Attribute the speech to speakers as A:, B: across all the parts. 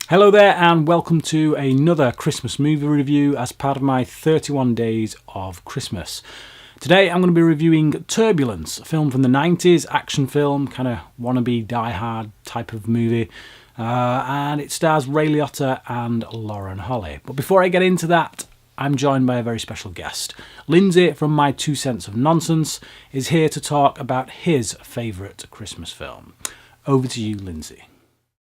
A: Hello there and welcome to another Christmas movie review as part of my 31 Days of Christmas. Today I'm going to be reviewing Turbulence, a film from the 90s, action film, kind of wannabe Die Hard type of movie. And it stars Ray Liotta and Lauren Holly. But before I get into that, I'm joined by a very special guest. Lindsay from My Two Cents of Nonsense is here to talk about his favourite Christmas film. Over to you, Lindsay.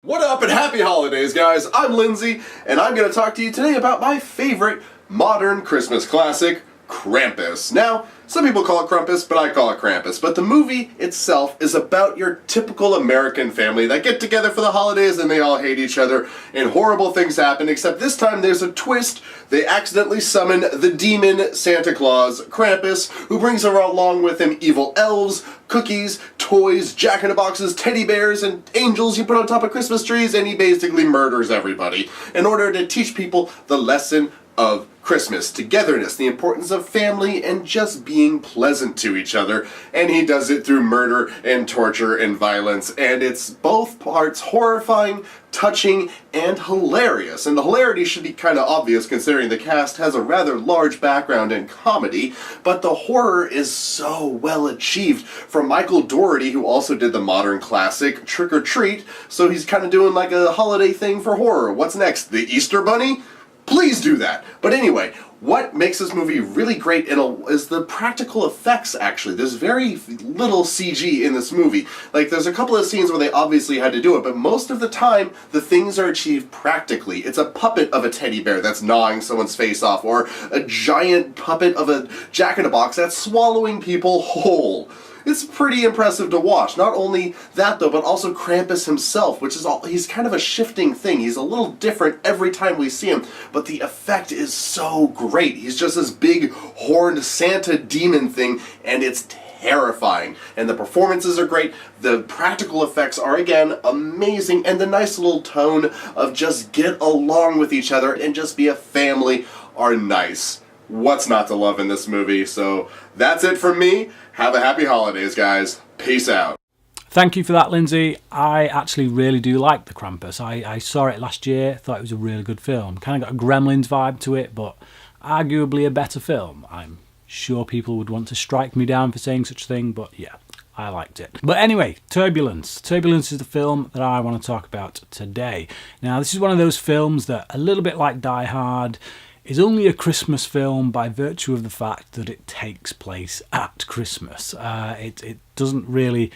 B: What up and happy holidays, guys? I'm Lindsay, and I'm going to talk to you today about my favorite modern Christmas classic, Krampus. Now, some people call it Krampus, but I call it Krampus. But the movie itself is about your typical American family that get together for the holidays and they all hate each other and horrible things happen, except this time there's a twist. They accidentally summon the demon Santa Claus, Krampus, who brings along with him evil elves, cookies, toys, jack-in-the-boxes, teddy bears, and angels you put on top of Christmas trees, and he basically murders everybody in order to teach people the lesson of Christmas, togetherness, the importance of family, and just being pleasant to each other. And he does it through murder and torture and violence, and it's both parts horrifying, touching, and hilarious. And the hilarity should be kind of obvious considering the cast has a rather large background in comedy, but the horror is so well achieved from Michael Dougherty, who also did the modern classic Trick or Treat, so he's kind of doing like a holiday thing for horror. What's next? The Easter Bunny? Please do that. But anyway, what makes this movie really great is the practical effects, actually. There's very little CG in this movie. Like, there's a couple of scenes where they obviously had to do it, but most of the time, the things are achieved practically. It's a puppet of a teddy bear that's gnawing someone's face off, or a giant puppet of a jack-in-the-box that's swallowing people whole. It's pretty impressive to watch. Not only that, though, but also Krampus himself, which is he's kind of a shifting thing. He's a little different every time we see him, but the effect is so great. He's just this big horned Santa demon thing, and it's terrifying. And the performances are great. The practical effects are, again, amazing, and the nice little tone of just get along with each other and just be a family are nice. What's not to love in this movie? So that's it from me. Have a happy holidays, guys. Peace out.
A: Thank you for that, Lindsay. I actually really do like the Krampus. I saw it last year, thought it was a really good film. Kind of got a Gremlins vibe to it, but arguably a better film. I'm sure people would want to strike me down for saying such a thing, but yeah, I liked it. But anyway, Turbulence. Turbulence is the film that I want to talk about today. Now, this is one of those films that, a little bit like Die Hard, is only a Christmas film by virtue of the fact that it takes place at Christmas. It doesn't really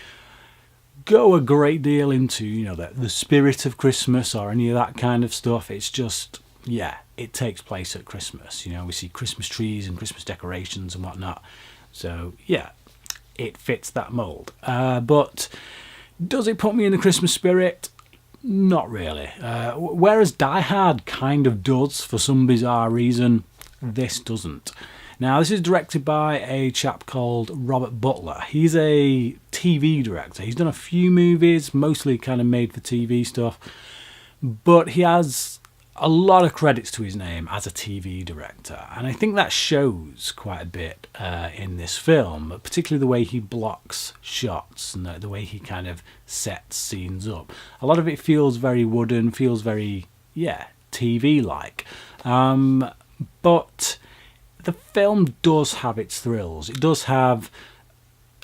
A: go a great deal into, the spirit of Christmas or any of that kind of stuff. It's just, yeah, it takes place at Christmas. We see Christmas trees and Christmas decorations and whatnot. So, yeah, it fits that mould. But does it put me in the Christmas spirit? Not really. Whereas Die Hard kind of does, for some bizarre reason, this doesn't. Now, this is directed by a chap called Robert Butler. He's a TV director. He's done a few movies, mostly kind of made for TV stuff, but he has a lot of credits to his name as a TV director, and I think that shows quite a bit in this film, particularly the way he blocks shots and the way he kind of sets scenes up. A lot of it feels very wooden, feels very, TV-like. But the film does have its thrills. It does have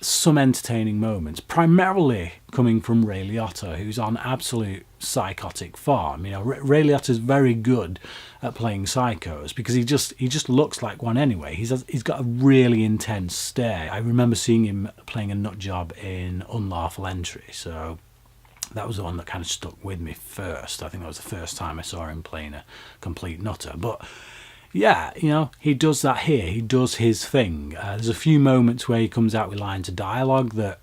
A: some entertaining moments, primarily coming from Ray Liotta, who's on absolute psychotic form. Ray Liotta's very good at playing psychos because he just looks like one anyway. He's got a really intense stare. I remember seeing him playing a nut job in Unlawful Entry, so that was the one that kind of stuck with me first. I think that was the first time I saw him playing a complete nutter. But yeah, he does that here. He does his thing. There's a few moments where he comes out with lines of dialogue that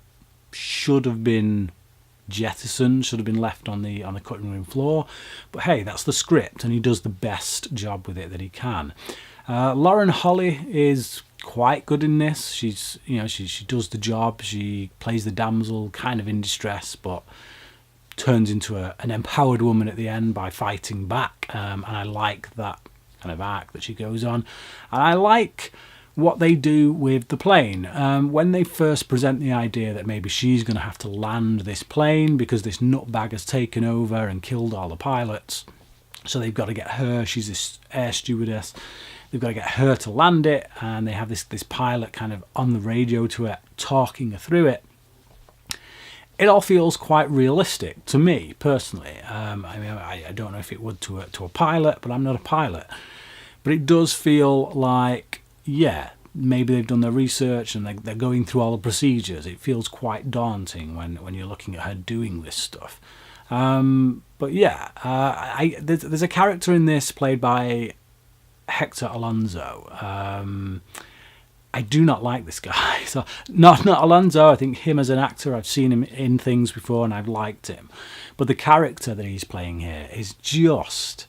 A: should have been jettisoned, should have been left on the cutting room floor. But hey, that's the script, and he does the best job with it that he can. Lauren Holly is quite good in this. She does the job. She plays the damsel, kind of in distress, but turns into an empowered woman at the end by fighting back. And I like that kind of arc that she goes on. And I like what they do with the plane. When they first present the idea that maybe she's going to have to land this plane because this nutbag has taken over and killed all the pilots, So they've got to get her, she's this air stewardess, they've got to get her to land it, and they have this pilot kind of on the radio to her, talking her through it. It all feels quite realistic to me, personally. I mean, I don't know if it would to a pilot, but I'm not a pilot. But it does feel like, yeah, maybe they've done their research and they're going through all the procedures. It feels quite daunting when you're looking at her doing this stuff. But yeah, there's a character in this played by Hector Alonso. I do not like this guy. So not Alonso. I think him as an actor, I've seen him in things before and I've liked him. But the character that he's playing here is just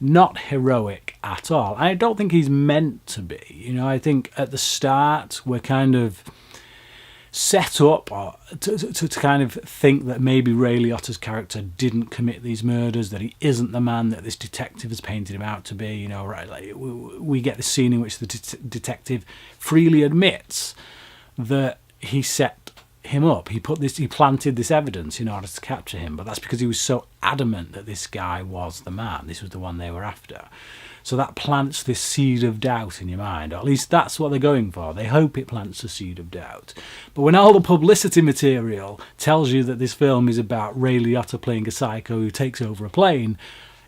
A: not heroic at all. I don't think he's meant to be. You know, I think at the start we're kind of set up to kind of think that maybe Ray Liotta's character didn't commit these murders, that he isn't the man that this detective has painted him out to be. You know, right? Like we get the scene in which the detective freely admits that he set him up. He planted this evidence in order to capture him, but that's because he was so adamant that this guy was the man. This was the one they were after. So that plants this seed of doubt in your mind, or at least that's what they're going for. They hope it plants a seed of doubt. But when all the publicity material tells you that this film is about Ray Liotta playing a psycho who takes over a plane,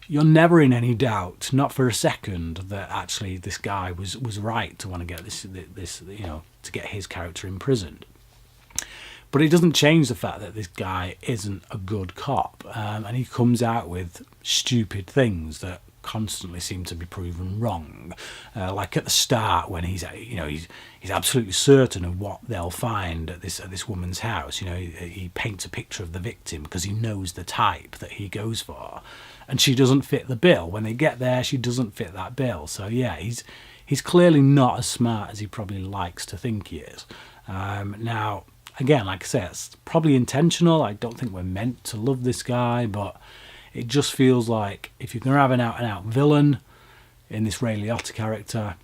A: you're never in any doubt, not for a second, that actually this guy was right to want to get this you know, to get his character imprisoned. But it doesn't change the fact that this guy isn't a good cop, and he comes out with stupid things that constantly seem to be proven wrong. Like at the start when he's absolutely certain of what they'll find at this woman's house. You know, he paints a picture of the victim because he knows the type that he goes for, and she doesn't fit the bill. When they get there, she doesn't fit that bill. So yeah, he's clearly not as smart as he probably likes to think he is. Now, again, like I say, it's probably intentional. I don't think we're meant to love this guy, but it just feels like if you're going to have an out-and-out villain in this Ray Liotta character,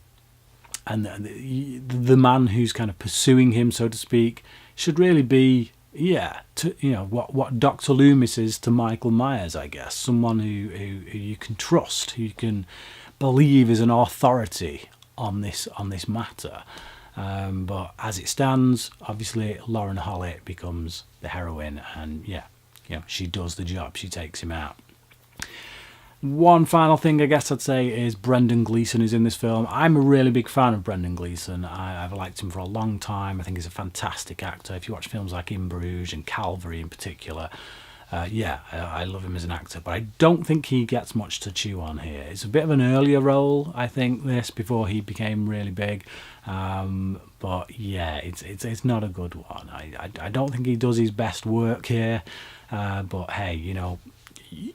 A: and the man who's kind of pursuing him, so to speak, should really be, what Dr. Loomis is to Michael Myers, I guess. Someone who you can trust, who you can believe is an authority on this matter. But as it stands, obviously Lauren Holly becomes the heroine, and she does the job. She takes him out. One final thing I guess I'd say is Brendan Gleeson is in this film. I'm a really big fan of Brendan Gleeson. I've liked him for a long time. I think he's a fantastic actor. If you watch films like In Bruges and Calvary in particular, I love him as an actor, but I don't think he gets much to chew on here. It's a bit of an earlier role, I think, this, before he became really big. But yeah, it's not a good one. I don't think he does his best work here. But hey,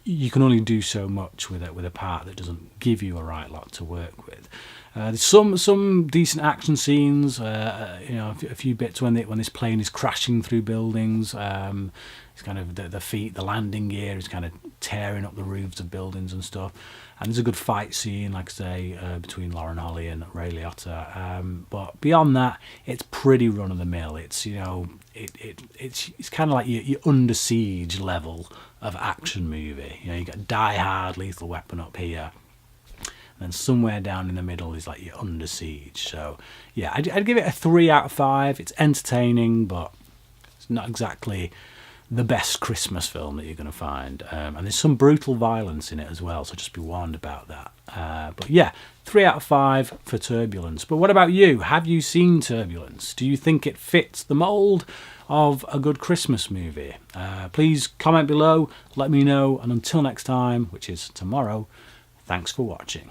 A: you can only do so much with a part that doesn't give you a right lot to work with. There's some decent action scenes. A few bits when this plane is crashing through buildings. It's kind of the landing gear is kind of tearing up the roofs of buildings and stuff. And there's a good fight scene, like I say, between Lauren Holly and Ray Liotta. But beyond that, it's pretty run of the mill. It's it's kind of like your Under Siege level of action movie. You got Die Hard, Lethal Weapon up here. And then somewhere down in the middle is like your Under Siege. So yeah, I'd give it a 3 out of 5. It's entertaining, but it's not exactly the best Christmas film that you're going to find. And there's some brutal violence in it as well, so just be warned about that. But yeah, 3 out of 5 for Turbulence. But what about you? Have you seen Turbulence? Do you think it fits the mould of a good Christmas movie? Please comment below, let me know, and until next time, which is tomorrow, thanks for watching.